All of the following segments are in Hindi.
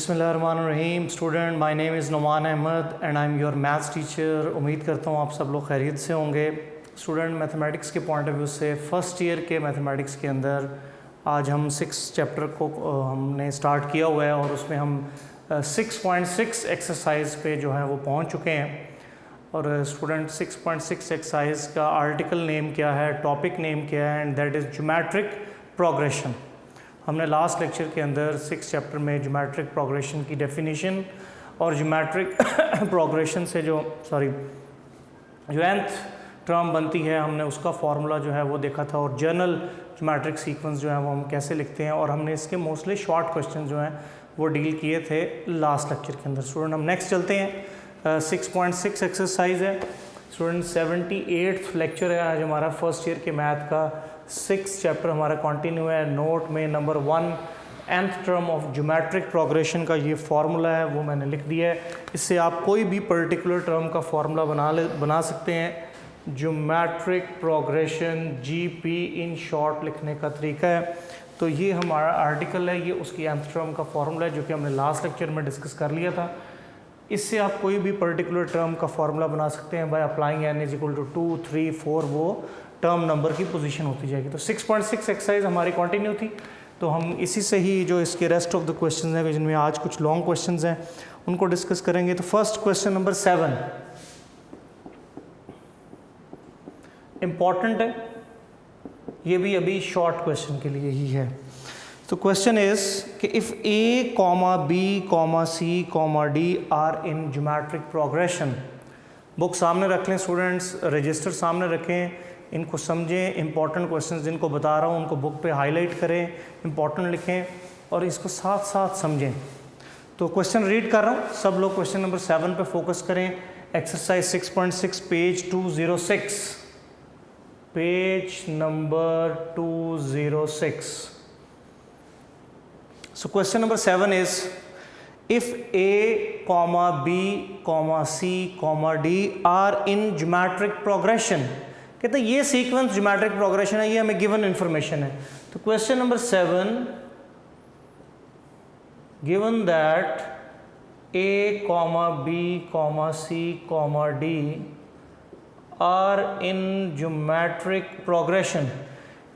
बिस्मिल्लाहिर्रहमानिर्रहीम। Student, my name is Numan Ahmed and I am your maths teacher. उम्मीद करता हूँ आप सब लोग खैरियत से होंगे। स्टूडेंट, मैथमेटिक्स के पॉइंट ऑफ व्यू से फ़र्स्ट ईयर के मैथमेटिक्स के अंदर आज हम 6 चैप्टर को हमने स्टार्ट किया हुआ है और उसमें हम 6.6 एक्सरसाइज पे जो है वो पहुँच चुके हैं। और स्टूडेंट 6.6 एक्सरसाइज का आर्टिकल नेम क्या है, टॉपिक नेम क्या है, and that is geometric progression. हमने लास्ट लेक्चर के अंदर 6 चैप्टर में ज्योमेट्रिक प्रोग्रेशन की डेफिनेशन और ज्योमेट्रिक प्रोग्रेशन से जो nth टर्म बनती है हमने उसका फार्मूला जो है वो देखा था, और जनरल ज्योमेट्रिक सीक्वेंस जो है वो हम कैसे लिखते हैं, और हमने इसके मोस्टली शॉर्ट क्वेश्चन जो हैं वो डील किए थे लास्ट लेक्चर के अंदर। स्टूडेंट, हम नेक्स्ट चलते हैं। 6.6 एक्सरसाइज है। स्टूडेंट, 78th लेक्चर है आज हमारा फर्स्ट ईयर के मैथ का। 6 चैप्टर हमारा कंटिन्यू है। नोट में number 1 nth term of geometric progression का ये फार्मूला है वो मैंने लिख दिया है। इससे आप कोई भी पर्टिकुलर टर्म का फार्मूला बना सकते हैं। Geometric progression GP in short लिखने का तरीका है। तो ये हमारा आर्टिकल है, ये उसकी nth टर्म का फार्मूला है जो कि हमने लास्ट लेक्चर में डिस्कस कर लिया था। इससे आप कोई भी पर्टिकुलर टर्म का फार्मूला बना सकते हैं बाय अप्लाइंग n = 2, 3, 4, वो टर्म नंबर की पोजीशन होती जाएगी। तो 6.6 एक्सरसाइज हमारी कंटिन्यू थी, तो हम इसी से ही जो इसके रेस्ट ऑफ द क्वेश्चंस हैं जिनमें आज कुछ लॉन्ग क्वेश्चंस हैं उनको डिस्कस करेंगे। तो फर्स्ट क्वेश्चन नंबर 7 इम्पॉर्टेंट है, ये भी अभी शॉर्ट क्वेश्चन के लिए ही है। तो क्वेश्चन इज कि if A, B, C, D are in geometric progression. Book सामने रख लें स्टूडेंट्स, रजिस्टर सामने रखें, इनको समझें। इंपॉर्टेंट क्वेश्चंस जिनको बता रहा हूँ उनको बुक पे हाईलाइट करें, इंपॉर्टेंट लिखें और इसको साथ साथ समझें। तो क्वेश्चन रीड कर रहा हूँ, सब लोग क्वेश्चन नंबर 7 पे फोकस करें। Exercise 6.6 page 206, page number 206। So question number 7 is, if A, B, C, D are in geometric progression। कहते हैं ये सीक्वेंस ज्योमेट्रिक प्रोग्रेशन है, ये हमें गिवन इंफॉर्मेशन है। तो question number 7, given that A, B, C, D are in geometric progression,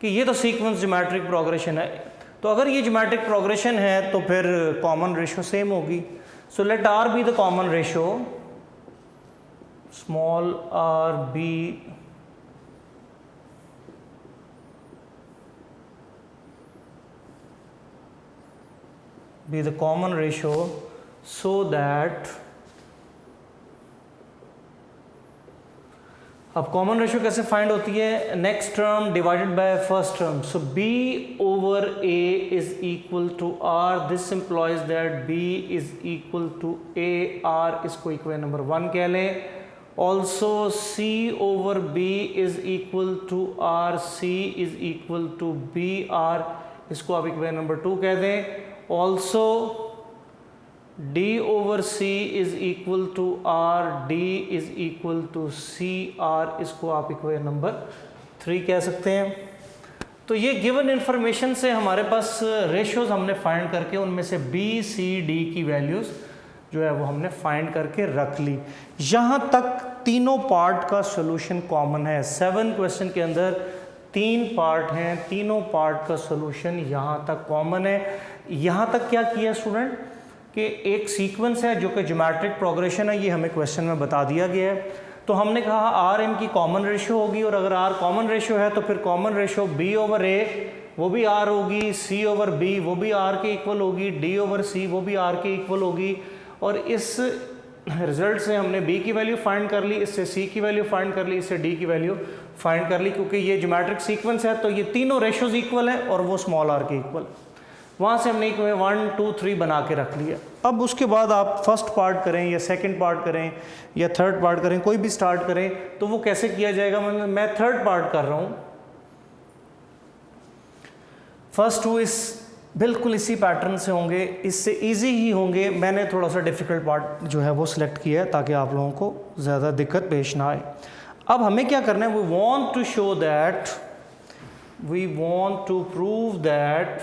कि ये तो सीक्वेंस ज्योमेट्रिक प्रोग्रेशन है। तो अगर ये ज्योमेट्रिक प्रोग्रेशन है तो फिर कॉमन रेशो सेम होगी। So let R be the common ratio, small r be the common ratio, so that अब कॉमन रेशो कैसे फाइंड होती है? Next term divided by first term. So B over A is equal to R। This implies that B is equal to A R, इसको इक्वेशन नंबर 1 कह लें। Also C over B is equal to R, C is equal to B R, इसको आप इक्वेशन नंबर 2 कह दें। Also D over C is equal to R, D is equal to C R, इसको आप इक्वेशन नंबर 3 कह सकते हैं। तो ये गिवन इंफॉर्मेशन से हमारे पास रेशियोज हमने फाइंड करके उनमें से B, C, D की वैल्यूज जो है वो हमने फाइंड करके रख ली। यहाँ तक तीनों पार्ट का सोल्यूशन कॉमन है। 7 क्वेश्चन के अंदर 3 पार्ट हैं, तीनों पार्ट का सोल्यूशन यहाँ तक कॉमन है। यहाँ तक क्या किया स्टूडेंट कि एक सीक्वेंस है जो कि ज्योमेट्रिक प्रोग्रेशन है, ये हमें क्वेश्चन में बता दिया गया है। तो हमने कहा R इनकी कॉमन रेशियो होगी, और अगर R कॉमन रेशियो है तो फिर common ratio B over A वो भी R होगी, C over B वो भी R के इक्वल होगी, D over C वो भी R के इक्वल होगी। और इस रिजल्ट से हमने B की वैल्यू फाइंड कर ली, इससे C की वैल्यू फाइंड कर ली, इससे D की वैल्यू फाइंड कर ली। क्योंकि ये ज्योमेट्रिक सीक्वेंस है तो ये तीनों रेशियोज इक्वल है और वो स्मॉल r के इक्वल। वहाँ से हमने 1, 2, 3 बना के रख लिया। अब उसके बाद आप फर्स्ट पार्ट करें या सेकंड पार्ट करें या थर्ड पार्ट करें, कोई भी स्टार्ट करें, तो वो कैसे किया जाएगा? मैं थर्ड पार्ट कर रहा हूँ। फर्स्ट 2 इस बिल्कुल इसी पैटर्न से होंगे, इससे इजी ही होंगे। मैंने थोड़ा सा डिफ़िकल्ट पार्ट जो है वो सिलेक्ट किया है ताकि आप लोगों को ज़्यादा दिक्कत पेश ना आए। अब हमें क्या करना है? We want to show that, we want to prove that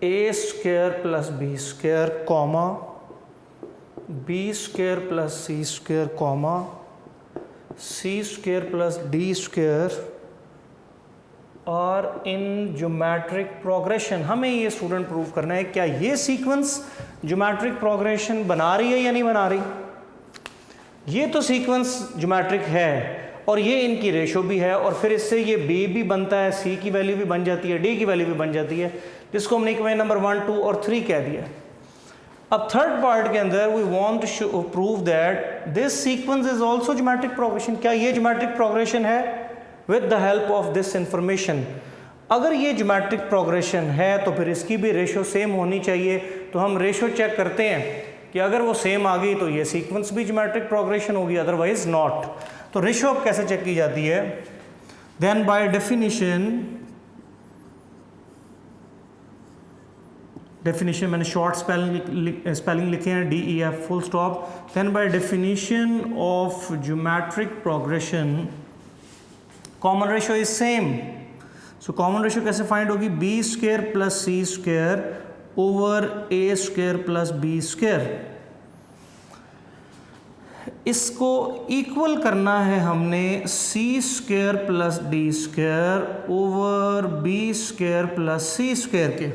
A square plus B square comma B square plus C square comma C square plus D square और इन ज्योमेट्रिक प्रोग्रेशन। हमें ये स्टूडेंट प्रूव करना है क्या ये सीक्वेंस ज्योमेट्रिक प्रोग्रेशन बना रही है या नहीं बना रही। ये तो सीक्वेंस ज्योमेट्रिक है और ये इनकी रेशो भी है और फिर इससे ये बी भी बनता है, सी की वैल्यू भी बन जाती है, डी की वैल्यू भी बन जाती है, जिसको हमने इक्वेशन नंबर 1, 2 और 3 कह दिया। अब थर्ड पार्ट के अंदर we want to prove that this sequence is also geometric progression. क्या ये ज्योमेट्रिक प्रोग्रेशन है with the help of this information. अगर ये ज्योमेट्रिक प्रोग्रेशन है तो फिर इसकी भी रेशो सेम होनी चाहिए। तो हम रेशो चेक करते हैं कि अगर वो सेम आ गई तो ये सीक्वेंस भी ज्योमेट्रिक प्रोग्रेशन होगी, अदरवाइज नॉट। तो रेशो अब कैसे चेक की जाती है? देन बाय डेफिनेशन मैंने शॉर्ट स्पेलिंग लिखे हैं DEF full stop. Then by definition of geometric progression common ratio is same. So common ratio कैसे फाइंड होगी? B square plus C square over A square plus B square. इसको इक्वल करना है हमने C square plus D square over B square plus C square के।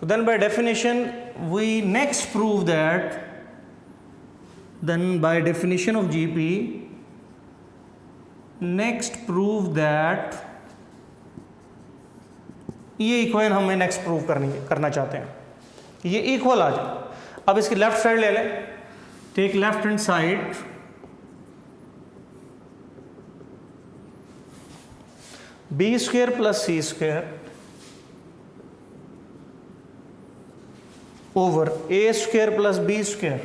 So then by definition we next prove that, then by definition of GP next prove that ये इक्वेशन हमें नेक्स्ट प्रूव करना चाहते हैं, ये इक्वल आ जाए। अब इसकी लेफ्ट साइड ले लें, take left hand side, B square plus C square over A square plus B square.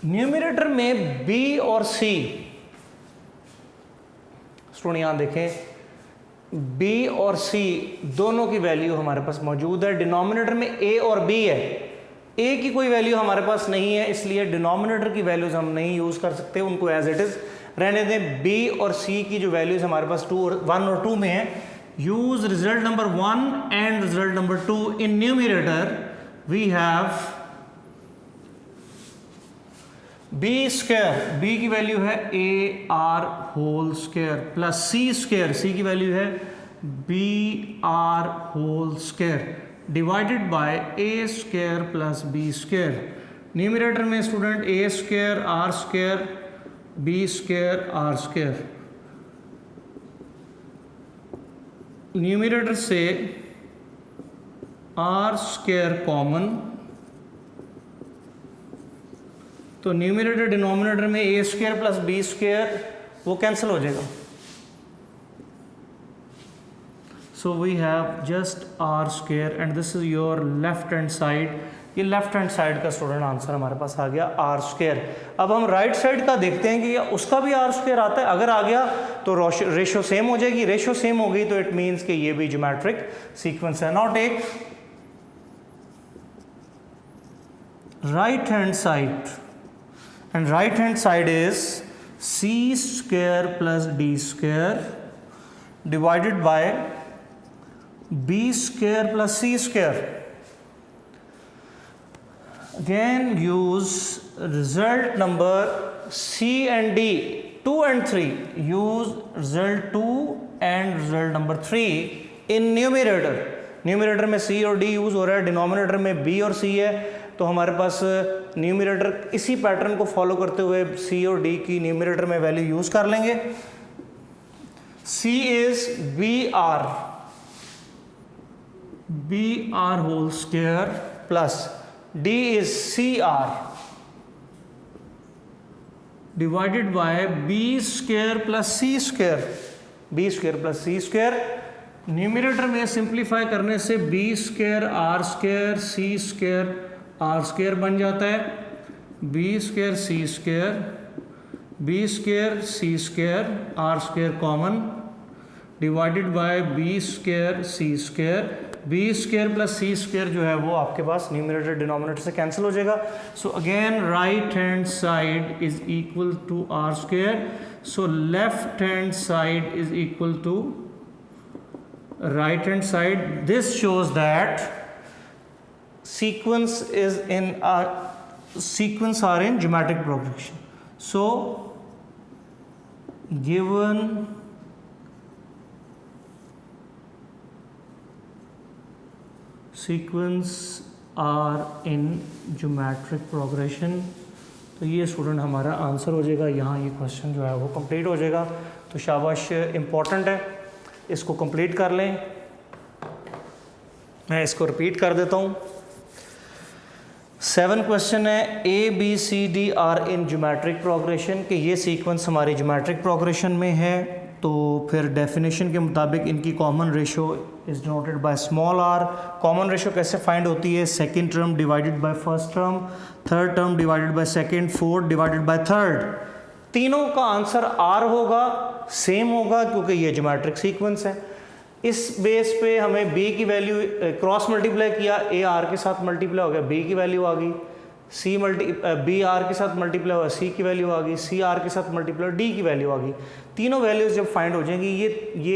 Numerator में b और c, स्टूडेंट यहां देखें b और c दोनों की वैल्यू हमारे पास मौजूद है। डिनोमिनेटर में a और b है, a की कोई वैल्यू हमारे पास नहीं है, इसलिए डिनोमिनेटर की वैल्यूज हम नहीं यूज कर सकते, उनको एज इट इज रहने दें। b और c की जो वैल्यूज हमारे पास 1 और 2 में है, use result number 1 and result number 2 in numerator we have b square, b की वैल्यू है ar whole square plus c square, c की वैल्यू है br whole square divided by a square plus b square। Numerator में student a square r square b square r square, numerator से आर स्क्वायर कॉमन, तो न्यूमरेटर डिनोमिनेटर में A square plus B square वो कैंसिल हो जाएगा। So we have just R square and this is your left hand side. ये लेफ्ट हैंड साइड का स्टूडेंट आंसर हमारे पास आ गया आर स्क्वायर। अब हम राइट साइड का देखते हैं कि उसका भी आर स्क्वायर आता है। अगर आ गया तो रेशो सेम हो जाएगी, रेशो सेम हो गई तो इट मीन्स कि ये भी ज्योमेट्रिक सीक्वेंस है। Now take right hand side and right hand side is C square plus D square divided by B square plus C square. Again use result number C and D 2 and 3, use result 2 and result number 3 in numerator। Numerator में C और D यूज हो रहा है, डिनोमिनेटर में B और C है, तो हमारे पास न्यूमरेटर इसी पैटर्न को फॉलो करते हुए C और D की न्यूमरेटर में वैल्यू यूज कर लेंगे। C is BR whole square plus D is CR divided by B square plus C square, B square plus C square। Numerator में सिंप्लीफाई करने से B square R square C square R square बन जाता है, B square C square B square C square R square common divided by B square C square. B square plus C square जो है वो आपके पास न्यूमरेटर डिनोमिनेटर से कैंसिल हो जाएगा। So again right hand side is equal to R square, so left hand side is equal to right hand side, this shows that sequence are in geometric progression. So given sequence are in geometric progression, तो ये स्टूडेंट हमारा आंसर हो जाएगा। यहाँ ये क्वेश्चन जो है वो कंप्लीट हो जाएगा। तो शाबाश, इम्पॉर्टेंट है, इसको कंप्लीट कर लें। मैं इसको रिपीट कर देता हूँ। 7 क्वेश्चन है, A B C D are in geometric progression, कि ये सीक्वेंस हमारी ज्योमेट्रिक प्रोग्रेशन में है। तो फिर डेफिनेशन के मुताबिक इनकी common ratio is denoted by small r. Common ratio कैसे फाइंड होती है? Second term divided by first term, third term divided by second, fourth divided by third. तीनों का आंसर आर होगा, सेम होगा, क्योंकि ये ज्योमेट्रिक सीक्वेंस है। इस बेस पे हमें बी की वैल्यू क्रॉस मल्टीप्लाई किया, ए आर के साथ मल्टीप्लाई हो गया, बी की वैल्यू आ गई। बी आर के साथ मल्टीप्लाई हुआ, सी की वैल्यू आ गई। सी आर के साथ मल्टीप्लाई, डी की वैल्यू आ गई। तीनों वैल्यूज जब फाइंड हो जाएंगी, ये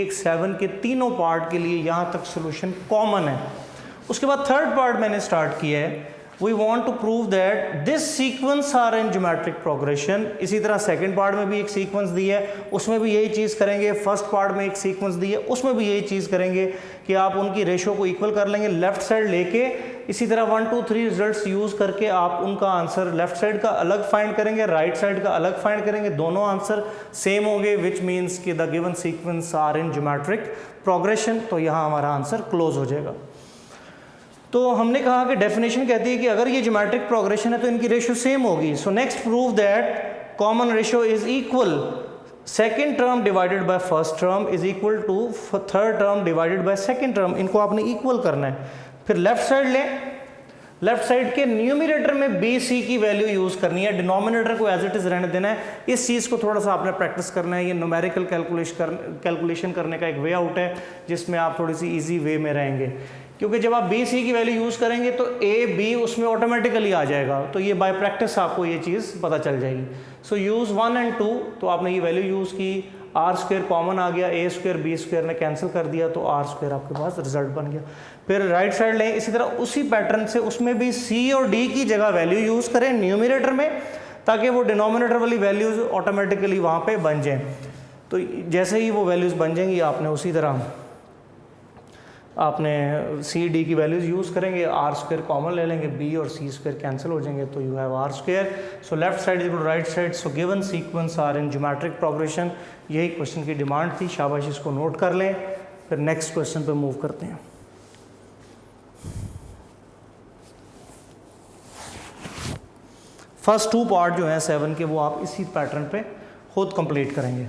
एक 7 के तीनों पार्ट के लिए यहाँ तक सोल्यूशन कॉमन है। उसके बाद थर्ड पार्ट मैंने स्टार्ट किया है, we want to prove that this sequence are in geometric progression. इसी तरह सेकंड पार्ट में भी एक सीक्वेंस दी है, उसमें भी यही चीज़ करेंगे। फर्स्ट पार्ट में एक सीक्वेंस दी है, उसमें भी यही चीज़ करेंगे कि आप उनकी रेशो को इक्वल कर लेंगे लेफ्ट साइड लेके। इसी तरह 1 2 3 रिजल्ट्स यूज़ करके आप उनका आंसर लेफ्ट साइड का अलग फाइंड करेंगे, राइट साइड का अलग फाइंड करेंगे, दोनों आंसर सेम होंगे, विच मीन्स कि the given sequence are in geometric progression. तो यहाँ हमारा आंसर क्लोज हो जाएगा। तो हमने कहा कि डेफिनेशन कहती है कि अगर ये ज्योमेट्रिक प्रोग्रेशन है तो इनकी रेशो सेम होगी। So next prove that common ratio is equal, second term divided by first term is equal to third term divided by second term. इनको आपने इक्वल करना है। फिर लेफ्ट साइड लें, लेफ्ट साइड के न्यूमिनेटर में बी सी की वैल्यू यूज़ करनी है, डिनोमिनेटर को एज इट इज़ रहने देना है। इस चीज़ को थोड़ा सा आपने प्रैक्टिस करना है। ये न्यूमेरिकल कैलकुलेशन करने का एक वे आउट है, जिसमें आप थोड़ी सी ईजी वे में रहेंगे, क्योंकि जब आप बी सी की वैल्यू यूज़ करेंगे तो ए बी उसमें ऑटोमेटिकली आ जाएगा। तो ये बाय प्रैक्टिस आपको ये चीज़ पता चल जाएगी। सो यूज़ 1 और 2, तो आपने ये वैल्यू यूज़ की, आर स्क्वायर कॉमन आ गया, ए स्क्वायर बी स्क्वायर ने कैंसिल कर दिया, तो आर स्क्वायर आपके पास रिजल्ट बन गया। फिर राइट साइड लें, इसी तरह उसी पैटर्न से उसमें भी सी और डी की जगह वैल्यू यूज़ करें न्यूमिनेटर में, ताकि वो डिनोमिनेटर वाली वैल्यूज़ ऑटोमेटिकली वहाँ पे बन जाएं। तो जैसे ही वो वैल्यूज़ बन जाएंगी, आपने उसी तरह आपने सी डी की वैल्यूज़ यूज़ करेंगे, आर स्क्वायर कॉमन ले लेंगे, बी और सी स्क्वायर कैंसिल हो जाएंगे, तो you have R square. So left side is equal to right side. So given sequence are in geometric progression. यही क्वेश्चन की डिमांड थी, शाबाश, इसको नोट कर लें। फिर नेक्स्ट क्वेश्चन पे मूव करते हैं। फर्स्ट 2 पार्ट जो हैं 7 के, वो आप इसी पैटर्न पे खुद कंप्लीट करेंगे।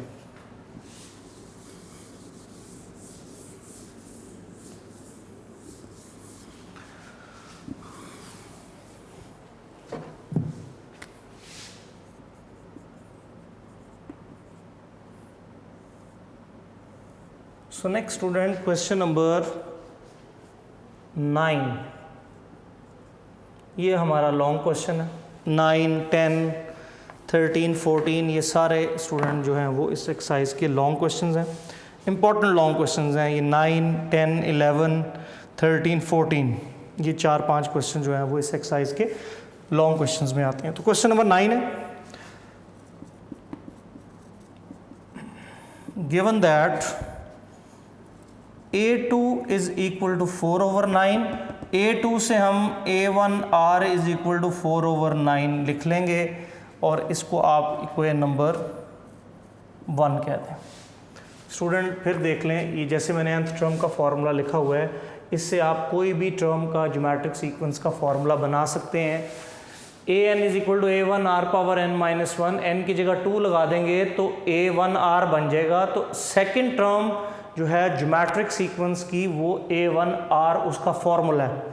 So next student, question number 9। ये हमारा लॉन्ग क्वेश्चन है। 9, 10, 13, 14 ये सारे स्टूडेंट जो हैं वो इस एक्सरसाइज के लॉन्ग क्वेश्चंस हैं, इंपॉर्टेंट लॉन्ग क्वेश्चंस हैं। ये 9, 10, 11, 13, 14 ये 4-5 क्वेश्चन जो हैं वो इस एक्सरसाइज के लॉन्ग क्वेश्चंस में आते हैं। तो क्वेश्चन नंबर 9 है, given that A2 is equal to 4/9। A2 से हम A1R इज इक्वल टू 4/9 लिख लेंगे, और इसको आप इक्वेशन नंबर 1 कहते हैं। स्टूडेंट फिर देख लें, ये जैसे मैंने nth टर्म का फार्मूला लिखा हुआ है, इससे आप कोई भी टर्म का ज्योमेट्रिक सीक्वेंस का फार्मूला बना सकते हैं। an is equal to A1R⁻n-1, n की जगह 2 लगा देंगे तो A1R बन जाएगा। तो सेकेंड टर्म जो है ज्योमेट्रिक सीक्वेंस की, वो A1R उसका फॉर्मूला है,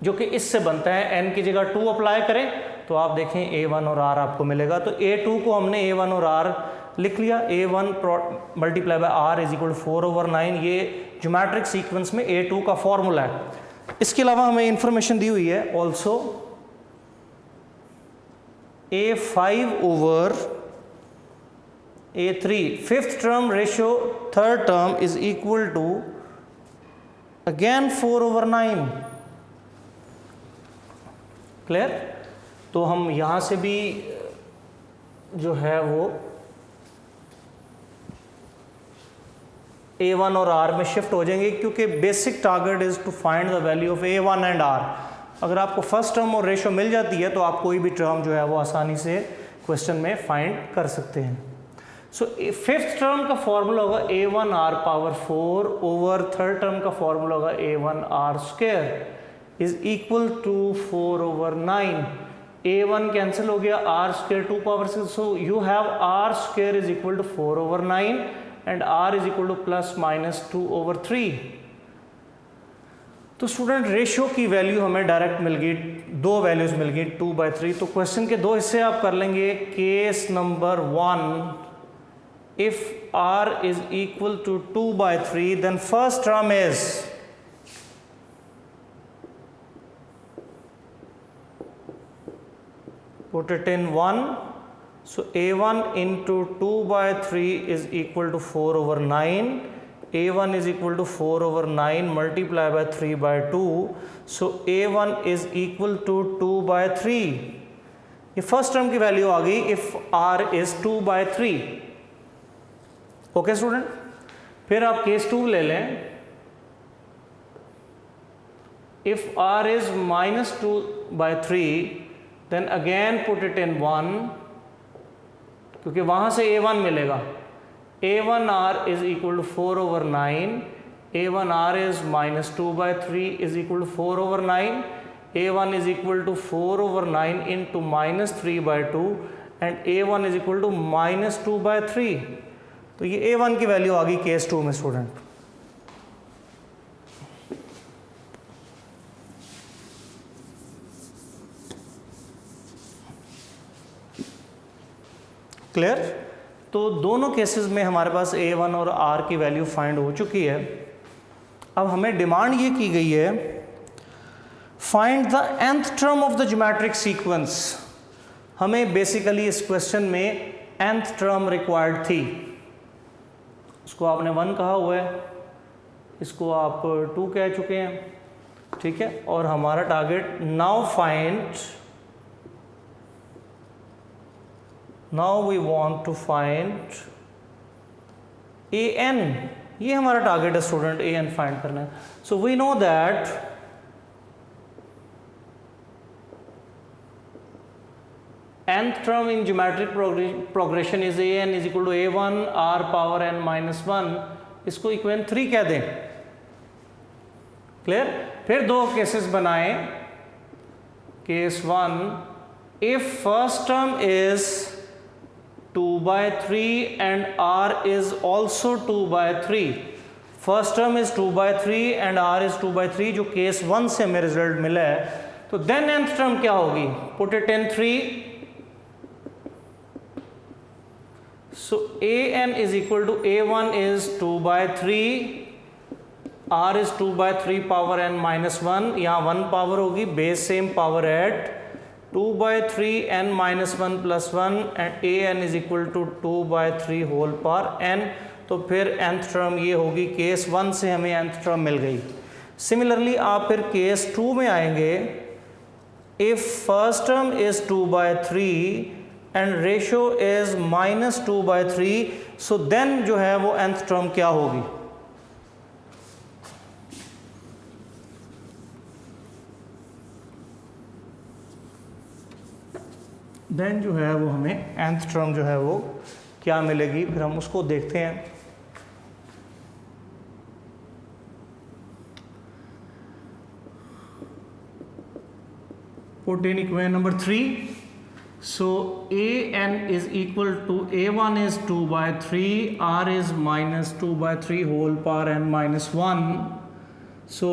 जो कि इससे बनता है। n की जगह 2 अप्लाई करें तो आप देखें A1 और R आपको मिलेगा। तो A2 को हमने A1 और R लिख लिया। A1 multiply by R is equal to 4/9, ये ज्योमेट्रिक सीक्वेंस में A2 का फॉर्मूला है। इसके अलावा हमें इंफॉर्मेशन दी हुई है also A5/A3, fifth term ratio third term is equal to again 4/9। Clear? तो हम यहाँ से भी जो है वो A1 और R में शिफ्ट हो जाएंगे, क्योंकि basic target is to find the value of A1 and R। अगर आपको फर्स्ट टर्म और रेशो मिल जाती है तो आप कोई भी टर्म जो है वो आसानी से क्वेश्चन में फाइंड कर सकते हैं। सो फिफ्थ टर्म का फॉर्मूला होगा A1R⁴ ओवर थर्ड टर्म का फॉर्मूला होगा A1R² is equal to 4/9। A1 cancel हो गया, R² 2⁻6, so you have R² is equal to 4/9 and R is equal to +-2/3। तो स्टूडेंट रेशियो की वैल्यू हमें डायरेक्ट मिल गई, दो वैल्यूज मिल गई 2/3। तो क्वेश्चन के दो हिस्से आप कर लेंगे। Case number 1, if R is equal to 2/3 then first term is put it in 1, so A1 into 2/3 is equal to 4/9, A1 is equal to 4/9 multiply by 3/2, so A1 is equal to 2/3। ये फर्स्ट टर्म की वैल्यू आ गई if R is 2/3। Okay student, फिर आप केस 2 ले लें। If R is -2/3 then again put it in 1, क्योंकि वहां से A1 मिलेगा। A1R is equal to 4/9, A1R is -2/3 is equal to 4/9, A1 is equal to 4/9 into -3/2 and A1 is equal to -2/3। तो ये A1 की वैल्यू आ गई केस 2 में स्टूडेंट। क्लियर? तो दोनों केसेस में हमारे पास A1 और R की वैल्यू फाइंड हो चुकी है। अब हमें डिमांड ये की गई है, find the nth term of the geometric sequence. हमें बेसिकली इस क्वेश्चन में nth टर्म रिक्वायर्ड थी। इसको आपने 1 कहा हुआ है, इसको आप 2 कह चुके हैं, ठीक है। और हमारा target now we want to find an, ये हमारा टारगेट है स्टूडेंट, an फाइंड करना है। So we know that nth term in geometric progression is an is equal to A1 R power n minus 1, इसको इक्वेशन 3 कह दें। क्लियर? फिर दो केसेस बनाए। Case 1, if first term is 2/3 and R is also 2/3, first term is 2/3 and R is 2/3, जो केस 1 से हमें रिजल्ट मिला है। तो देन nth टर्म क्या होगी? Put it in 3, so an is equal to A1 is 2/3, R is 2/3 power n minus 1, यहाँ 1 पावर होगी, base same power at 2/3 n minus 1 plus 1 and an is equal to 2/3 whole power n। तो फिर nth टर्म ये होगी, केस 1 से हमें nth टर्म मिल गई। सिमिलरली आप फिर केस 2 में आएंगे। If first term is 2/3 and ratio is -2/3, so then जो है वो nth टर्म क्या होगी? देन जो है वो हमें nth टर्म जो है वो क्या मिलेगी, फिर हम उसको देखते हैं। Put in equation number 3. So an is equal to A1 is 2/3, R is -2/3 whole power n minus 1. So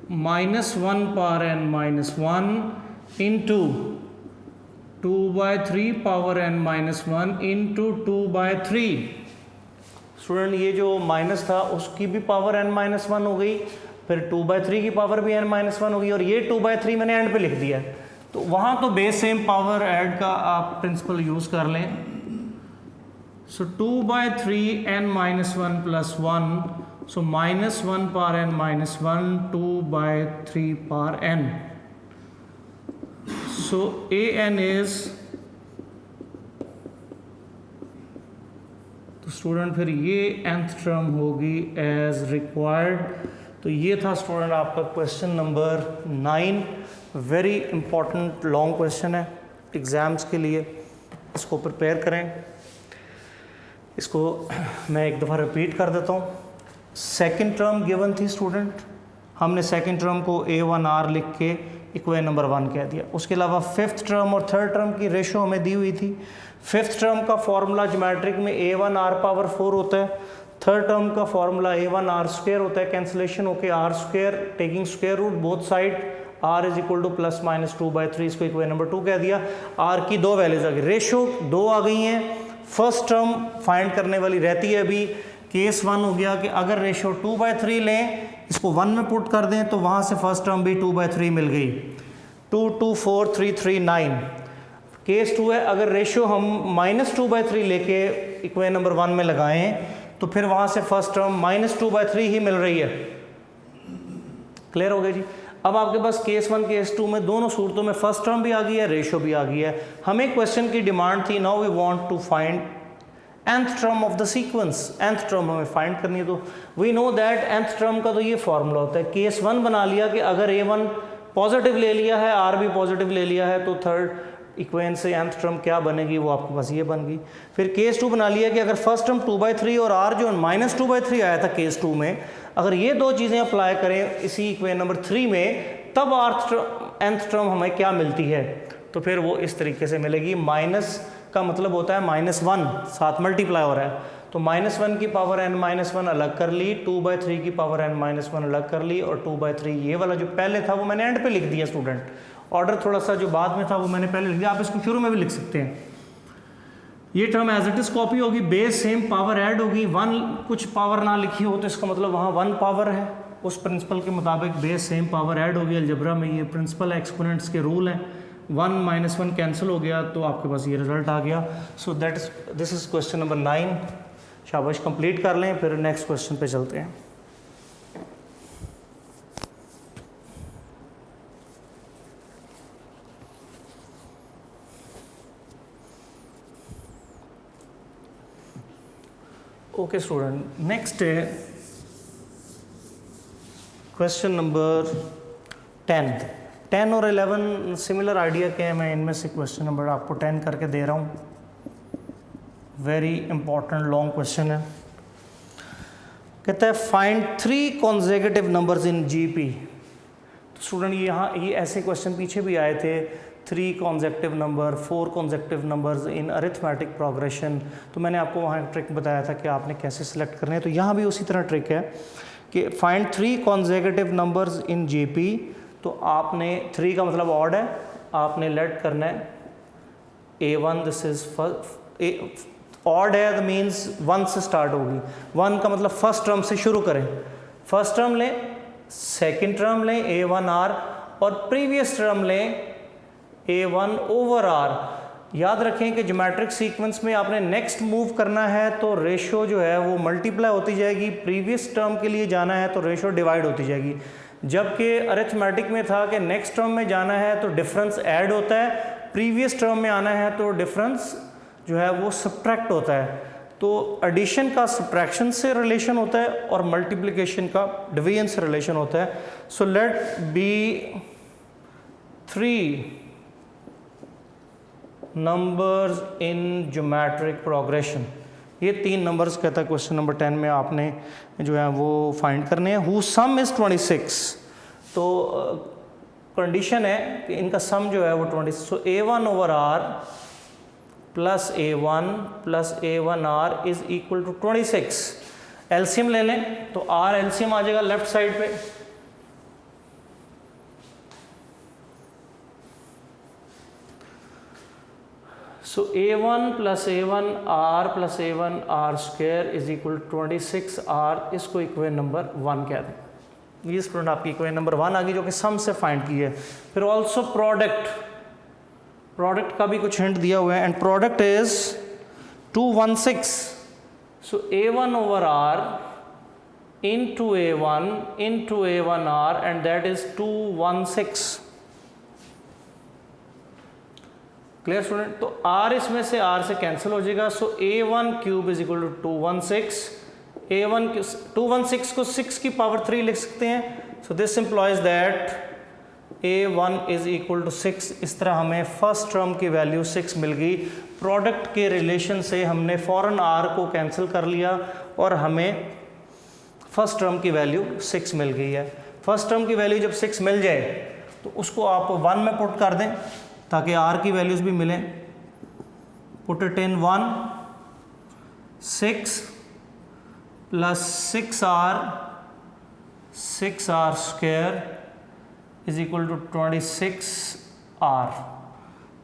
-1 power n minus 1 into 2/3 power n minus 1 into 2/3। Student ये जो माइनस था उसकी भी पावर n minus 1 हो गई, फिर 2/3 की पावर भी n minus 1 होगी, और ये 2/3 मैंने एंड पे लिख दिया है। तो वहाँ तो बेस सेम पावर ऐड का आप प्रिंसिपल यूज़ कर लें। सो 2/3 n minus 1 plus 1 So minus 1 power n minus 1, 2 by 3 power n. So an is, तो स्टूडेंट फिर ये nth टर्म होगी एज रिक्वायर्ड। तो ये था स्टूडेंट आपका question number 9। Very important long question है एग्ज़ाम्स के लिए, इसको प्रिपेयर करें। इसको मैं एक दफ़ा रिपीट कर देता हूँ। सेकंड टर्म गिवन थी स्टूडेंट, हमने सेकंड टर्म को a1r लिख के इक्वेशन नंबर 1 कह दिया। उसके अलावा फिफ्थ टर्म और थर्ड टर्म की रेशो हमें दी हुई थी। फिफ्थ टर्म का फॉर्मूला ज्योमेट्रिक में a1r पावर 4 होता है, थर्ड टर्म का फॉर्मूला a1r स्क्वायर होता है, कैंसिलेशन होके r square taking square root both side r is equal to plus minus 2/3, इसको इक्वेशन नंबर 2 कह दिया। r की दो वैल्यूज आ गई, रेशो 2 आ गई हैं। फर्स्ट टर्म फाइंड करने वाली रहती है अभी। केस 1 हो गया कि अगर रेशो 2/3 लें, इसको 1 में पुट कर दें तो वहाँ से फर्स्ट टर्म भी 2/3 मिल गई, 2 2 4 3 3 9। केस 2 है, अगर रेशो हम -2/3 लेके इक्वेशन नंबर 1 में लगाएं तो फिर वहाँ से फर्स्ट टर्म -2/3 ही मिल रही है। क्लियर हो गया जी। अब आपके पास केस 1 केस 2 में दोनों सूरतों में फर्स्ट टर्म भी आ गई है, रेशो भी आ गई है। हमें क्वेश्चन की डिमांड थी, now we want to find nth term of the sequence. nth term हमें फाइंड करनी है, तो we know that nth term का तो ये फॉर्मूला होता है। केस 1 बना लिया कि अगर a1 पॉजिटिव ले लिया है, r भी पॉजिटिव ले लिया है, तो थर्ड इक्वेशन से nth टर्म क्या बनेगी, वो आपके पास ये बन गई। फिर केस 2 बना लिया कि अगर फर्स्ट टर्म 2/3 और r जो -2/3 आया था केस 2 में, अगर ये दो चीज़ें अप्लाई करें इसी इक्वेशन नंबर 3 में, तब nth टर्म हमें क्या मिलती है। तो फिर वो इस तरीके से मिलेगी। माइनस का मतलब होता है -1, साथ मल्टीप्लाई हो रहा है, तो -1 की पावर n -1 अलग कर ली, 2/3 की पावर n -1 अलग कर ली, और 2/3 ये वाला जो पहले था वो मैंने एंड पे लिख दिया स्टूडेंट। ऑर्डर थोड़ा सा जो बाद में था वो मैंने पहले लिख दिया, आप इसको शुरू में भी लिख सकते हैं। ये term as it is copy होगी, बेस सेम, पावर ऐड होगी। 1 कुछ पावर ना लिखी हो तो इसका मतलब वहाँ 1 पावर है। उस प्रिंसिपल के मुताबिक बेस सेम पावर ऐड होगी। अलजबरा में ये प्रिंसिपल एक्सपोनेंट्स के रूल हैं। 1 - 1 कैंसिल हो गया तो आपके पास ये रिजल्ट आ गया। So that is this is question number 9। शाबाश, कंप्लीट कर लें, फिर नेक्स्ट क्वेश्चन पे चलते हैं। ओके स्टूडेंट, नेक्स्ट है क्वेश्चन नंबर 10 और 11 सिमिलर आइडिया के हैं। मैं इनमें से क्वेश्चन नंबर आपको 10 करके दे रहा हूँ। वेरी इंपॉर्टेंट लॉन्ग क्वेश्चन है। कहता है find 3 consecutive numbers in GP. तो स्टूडेंट ये ऐसे क्वेश्चन पीछे भी आए थे, 3 consecutive number, 4 consecutive numbers in arithmetic progression. तो मैंने आपको वहाँ एक ट्रिक बताया था कि आपने कैसे सिलेक्ट करने हैं। तो यहाँ भी उसी तरह ट्रिक है कि find 3 consecutive numbers in GP. तो आपने 3 का मतलब ऑड है, आपने लेट करना है a1, दिस इज ऑड है, द मीन्स 1 से स्टार्ट होगी। 1 का मतलब फर्स्ट टर्म से शुरू करें। फर्स्ट टर्म लें, सेकंड टर्म लें a1r, और प्रीवियस टर्म लें a1 ओवर r। याद रखें कि ज्योमेट्रिक सीक्वेंस में आपने नेक्स्ट मूव करना है तो रेशो जो है वो मल्टीप्लाई होती जाएगी। प्रीवियस टर्म के लिए जाना है तो रेशो डिवाइड होती जाएगी। जबकि अरिथमेटिक में था कि नेक्स्ट टर्म में जाना है तो डिफरेंस ऐड होता है, प्रीवियस टर्म में आना है तो डिफरेंस जो है वो सब्ट्रैक्ट होता है। तो एडिशन का सब्ट्रैक्शन से रिलेशन होता है और मल्टीप्लिकेशन का डिवीजन से रिलेशन होता है। So let be 3 numbers in geometric progression. ये 3 नंबर्स कहता है क्वेश्चन नंबर 10 में आपने जो है वो फाइंड करने हैं। Who some is 26। तो कंडीशन है कि इनका सम जो है वो 26। So a1 over r plus a1 plus a1r is equal to 26। LCM ले लें तो r एलसीएम आ जाएगा लेफ्ट साइड पे। So a1 plus a1r plus a1r square is equal to 26r। इसको इक्वेशन नंबर 1 कह दें। ये स्टूडेंट आपकी इक्वेशन नंबर 1 आ गई जो कि सम से फाइंड की है। फिर ऑल्सो प्रोडक्ट का भी कुछ हिंट दिया हुआ है, and product is 216। So a1 over r into A1R, and that is 216. Clear student? तो R इसमें से R से कैंसिल हो जाएगा, so A1 cube is equal to 216. A1 216 को 6 की पावर 3 लिख सकते हैं, so this implies that A1 is equal to 6. इस तरह हमें फर्स्ट टर्म की वैल्यू 6 मिल गई. प्रोडक्ट के रिलेशन से हमने फ़ौरन R को कैंसिल कर लिया और हमें फर्स्ट टर्म की वैल्यू 6 मिल गई है. फर्स्ट टर्म की वैल्यू जब 6 मिल जाए तो उसको आप 1 में पुट कर दें ताकि R की वैल्यूज़ भी मिलें. Put it in 1, 6 plus 6R square is equal to 26R.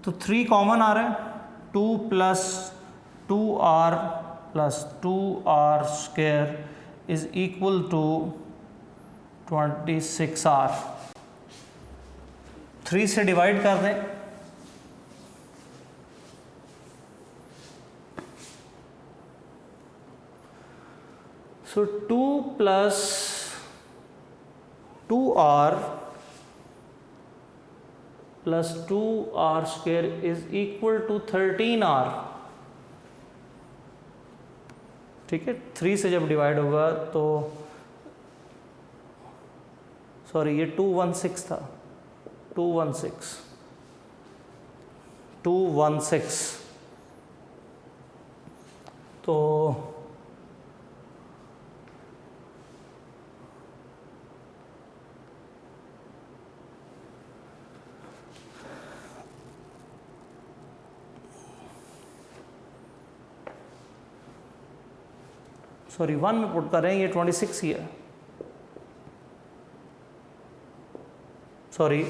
तो 3 कॉमन आ रहा है, 2 plus 2R plus 2R square is equal to 26R. 3 से डिवाइड कर दें, so 2 plus 2R plus 2R square is equal to 13R. ठीक है, 3 से जब डिवाइड होगा तो सॉरी ये 216 था, 216 तो सॉरी 1 में पुट कर रहे हैं, ये 26 ही है. सॉरी,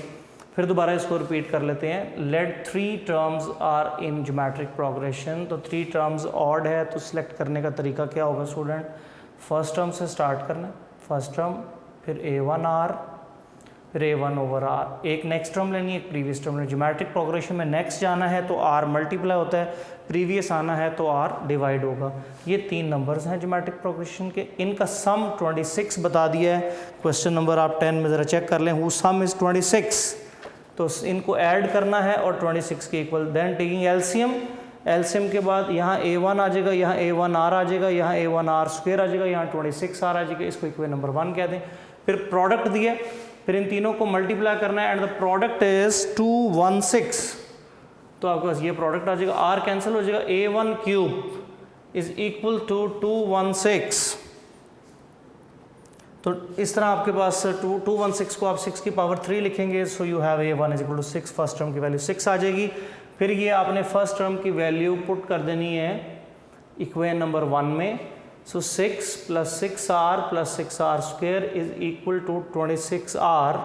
फिर दोबारा इसको रिपीट कर लेते हैं. Let 3 terms are in geometric progression. तो 3 टर्म्स ऑड है तो सिलेक्ट करने का तरीका क्या होगा स्टूडेंट? फर्स्ट टर्म से स्टार्ट करना है, फर्स्ट टर्म, फिर A1R, फिर A1 ओवर R. एक नेक्स्ट टर्म लेनी है, एक प्रीवियस टर्म लेनी है. ज्योमेट्रिक प्रोग्रेशन में नेक्स्ट जाना है तो R मल्टीप्लाई होता है, प्रीवियस आना है तो R डिवाइड होगा. ये 3 नंबर्स हैं ज्योमेट्रिक प्रोग्रेशन के. इनका सम 26 बता दिया है. क्वेश्चन नंबर आप 10 में ज़रा चेक कर लें, हु सम इज़ 26. तो इनको ऐड करना है और 26 के equal. Then taking LCM, LCM के बाद यहाँ A1 आ जाएगा, यहाँ A1R आ जाएगा, यहाँ A1R स्क्वायर आ जाएगा, यहाँ 26R आ जाएगा. इसको इक्वेशन नंबर 1 कह दें. फिर प्रोडक्ट दिया, फिर इन तीनों को मल्टीप्लाई करना है एंड द प्रोडक्ट इज 216. तो आपके पास ये प्रोडक्ट आ जाएगा, R कैंसिल हो जाएगा. A1 cube is equal to 216. तो इस तरह आपके पास 216 को आप 6 की पावर 3 लिखेंगे, so you have A1 is equal to 6. First term की वैल्यू 6 आ जाएगी. फिर ये आपने फर्स्ट टर्म की वैल्यू पुट कर देनी है इक्वेशन नंबर 1 में. So 6 plus 6R plus 6R square is equal to 26R.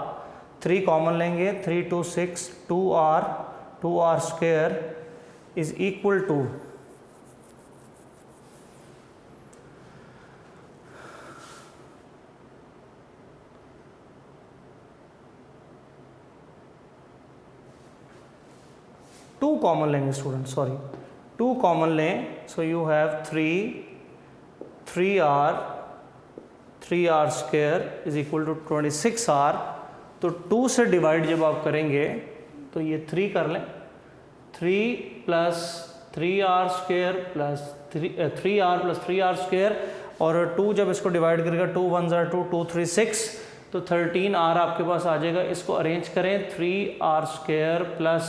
3 common लेंगे, 3 2 6, 2R square is equal to 2 common लेंगे स्टूडेंट, सॉरी 2 कॉमन लें. So you have 3R square is equal to 26R. तो 2 से डिवाइड जब आप करेंगे तो ये 3 कर लें, 3 plus 3R square plus 3R plus 3R square, और 2 जब इसको डिवाइड करेगा 2 1 ज़ा 2, 2 3 6, तो 13R आपके पास आ जाएगा. इसको अरेंज करें, 3R square plus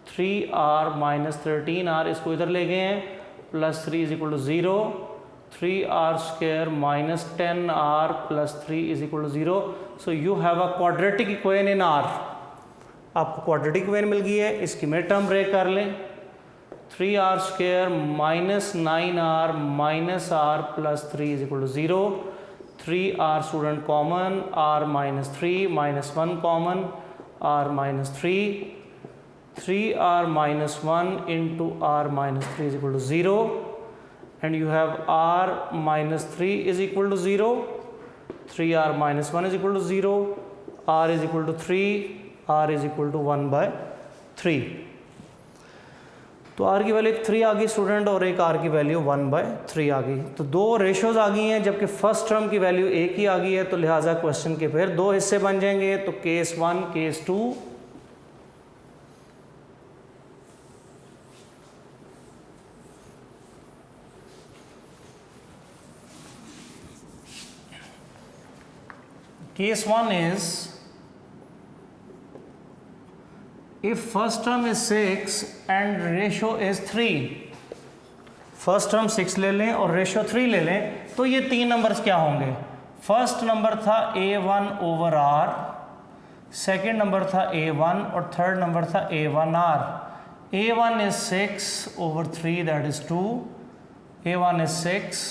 3R minus 13R, इसको इधर ले गए हैं, plus 3 is equal to 0. 3R square minus 10R plus 3 is equal to 0. So you have a quadratic equation in R. आपको क्वाड्रेटिक इक्वेशन मिल गई है. इसकी मिड टर्म ब्रेक कर लें, 3R square minus 9R minus R plus 3 is equal to 0. 3R student common, R minus 3 minus 1 common, R minus 3, 3R minus 1 into R minus 3 is equal to 0, and you have R minus 3 is equal to 0, 3R minus 1 is equal to 0, R is equal to 3, R is equal to 1 by 3. तो आर की वैल्यू 3 आ गई स्टूडेंट और एक आर की वैल्यू 1/3 आ गई। तो दो रेशोज आ गई हैं जबकि फर्स्ट टर्म की वैल्यू एक ही आ गई है, तो लिहाजा क्वेश्चन के फिर दो हिस्से बन जाएंगे। तो case 1 case 2। Case 1 is if first term is 6 and ratio is 3, first term 6 ले लें और रेशो 3 ले लें, तो ये तीन नंबर्स क्या होंगे? फर्स्ट नंबर था A1 over R, second number था A1 और थर्ड नंबर था A1R। A1 is 6 over 3 that is 2, A1 is 6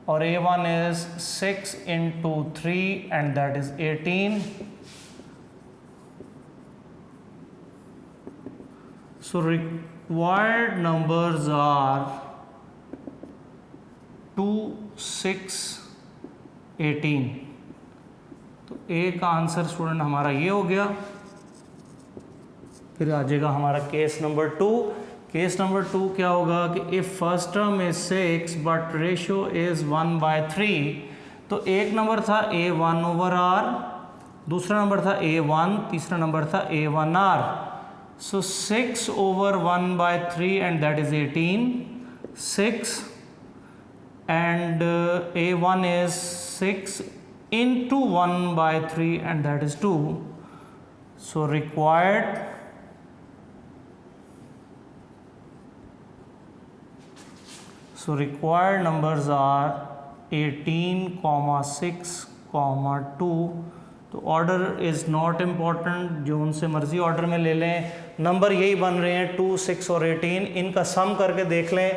और A1 is 6 into 3 and that is 18. So required numbers are 2, 6, 18. तो ए का आंसर स्टूडेंट हमारा ये हो गया। फिर आ जाएगा हमारा केस नंबर 2। केस नंबर 2 क्या होगा कि if first term is 6 but ratio is 1/3, तो एक नंबर था A1 ओवर R, दूसरा नंबर था A1, तीसरा नंबर था A1R। So 6 over 1/3 and that is 18, 6 and A1 is 6 into 1/3 and that is 2. So required numbers are 18, 6, 2। तो ऑर्डर इज़ नॉट इम्पॉर्टेंट, जो उनसे मर्ज़ी ऑर्डर में ले लें, नंबर यही बन रहे हैं 2, 6 और 18। इनका सम करके देख लें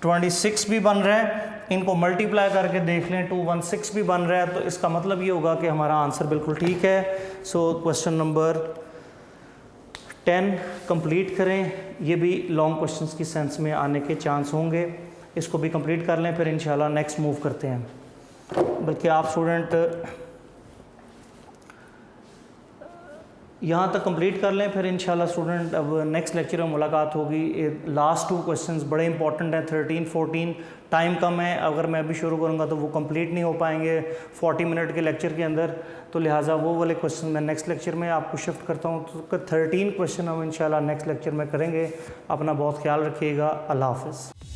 26 भी बन रहा है, इनको मल्टीप्लाई करके देख लें 216 भी बन रहा है, तो इसका मतलब ये होगा कि हमारा आंसर बिल्कुल ठीक है। सो क्वेश्चन नंबर 10 कंप्लीट करें। ये भी लॉन्ग क्वेश्चंस की सेंस में आने के चांस होंगे, इसको भी कंप्लीट कर लें, फिर इंशाल्लाह नेक्स्ट मूव करते हैं। बल्कि आप स्टूडेंट यहाँ तक कंप्लीट कर लें, फिर इंशाल्लाह स्टूडेंट अब नेक्स्ट लेक्चर में मुलाकात होगी। लास्ट 2 क्वेश्चंस बड़े इंपॉर्टेंट हैं, 13, 14। टाइम कम है, अगर मैं भी शुरू करूँगा तो वो कंप्लीट नहीं हो पाएंगे 40 मिनट के लेक्चर के अंदर, तो लिहाजा वो वाले क्वेश्चन मैं नेक्स्ट लेक्चर में आपको शिफ्ट करता हूँ। तो 13 क्वेश्चन हम इंशाल्लाह नेक्स्ट लेक्चर में करेंगे। अपना बहुत ख्याल रखिएगा। अल्लाह हाफ़िज़।